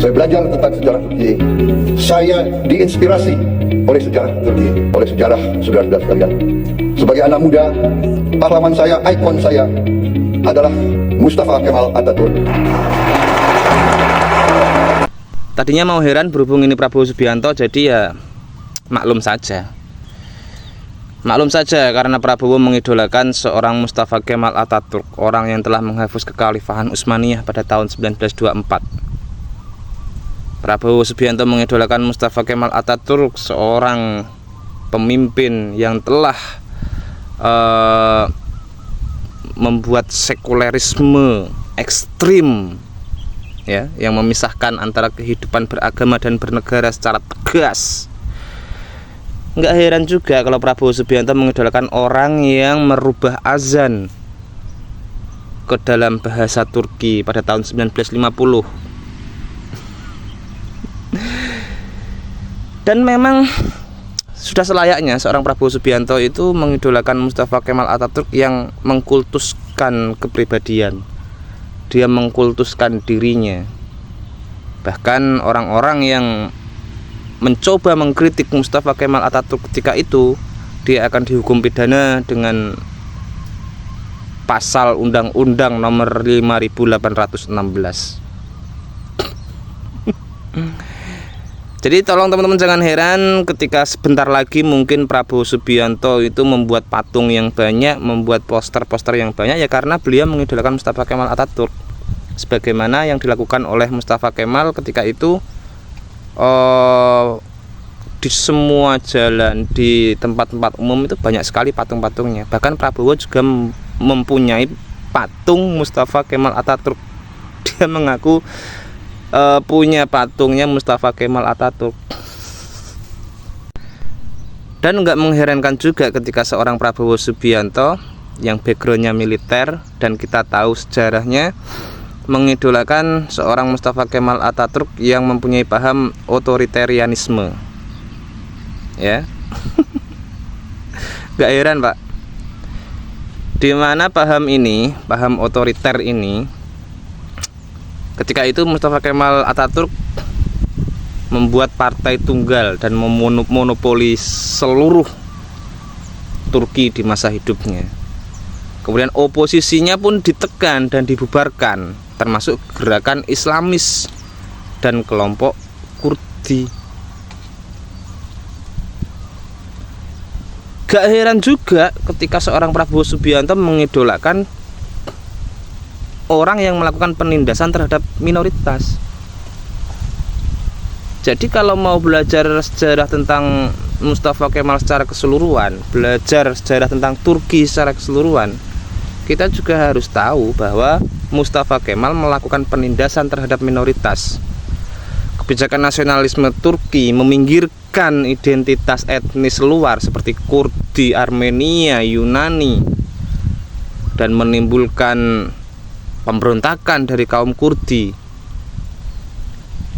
Saya belajar tentang sejarah Turki. Saya diinspirasi oleh sejarah Turki, oleh sejarah saudara-saudara sekalian. Sebagai anak muda, pahlawan saya, ikon saya adalah Mustafa Kemal Atatürk. Tadinya mau heran berhubung ini Prabowo Subianto, jadi ya maklum saja. Maklum saja karena Prabowo mengidolakan seorang Mustafa Kemal Atatürk, orang yang telah menghapus kekhalifahan Utsmaniyah pada tahun 1924. Prabowo Subianto mengidolakan Mustafa Kemal Atatürk, seorang pemimpin yang telah membuat sekulerisme ekstrim, ya, yang memisahkan antara kehidupan beragama dan bernegara secara tegas. Nggak heran juga kalau Prabowo Subianto mengidolakan orang yang merubah azan ke dalam bahasa Turki pada tahun 1950. Dan memang sudah selayaknya seorang Prabowo Subianto itu mengidolakan Mustafa Kemal Atatürk yang mengkultuskan kepribadian. Dia mengkultuskan dirinya. Bahkan orang-orang yang mencoba mengkritik Mustafa Kemal Atatürk ketika itu, dia akan dihukum pidana dengan pasal Undang-Undang nomor 5816. Jadi tolong teman-teman jangan heran ketika sebentar lagi mungkin Prabowo Subianto itu membuat patung yang banyak, membuat poster-poster yang banyak, ya karena beliau mengidolakan Mustafa Kemal Atatürk. Sebagaimana yang dilakukan oleh Mustafa Kemal ketika itu, di semua jalan, di tempat-tempat umum itu banyak sekali patung-patungnya. Bahkan Prabowo juga mempunyai patung Mustafa Kemal Atatürk. Dia mengaku punya patungnya Mustafa Kemal Atatürk. Dan nggak mengherankan juga ketika seorang Prabowo Subianto yang backgroundnya militer dan kita tahu sejarahnya, mengidolakan seorang Mustafa Kemal Atatürk yang mempunyai paham otoritarianisme, ya. Gak heran Pak, di mana paham ini, paham otoriter ini, ketika itu Mustafa Kemal Atatürk membuat partai tunggal dan memonopoli seluruh Turki di masa hidupnya. Kemudian oposisinya pun ditekan dan dibubarkan, termasuk gerakan Islamis dan kelompok Kurdi. Gak heran juga ketika seorang Prabowo Subianto mengidolakan orang yang melakukan penindasan terhadap minoritas. Jadi kalau mau belajar sejarah tentang Mustafa Kemal secara keseluruhan, belajar sejarah tentang Turki secara keseluruhan, kita juga harus tahu bahwa Mustafa Kemal melakukan penindasan terhadap minoritas. Kebijakan nasionalisme Turki meminggirkan identitas etnis luar seperti Kurdi, Armenia, Yunani, dan menimbulkan pemberontakan dari kaum Kurdi,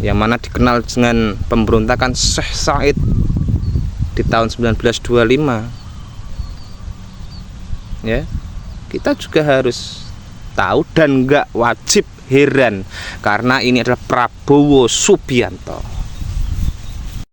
yang mana dikenal dengan pemberontakan Syekh Said di tahun 1925. Ya, kita juga harus tahu dan nggak wajib heran karena ini adalah Prabowo Subianto.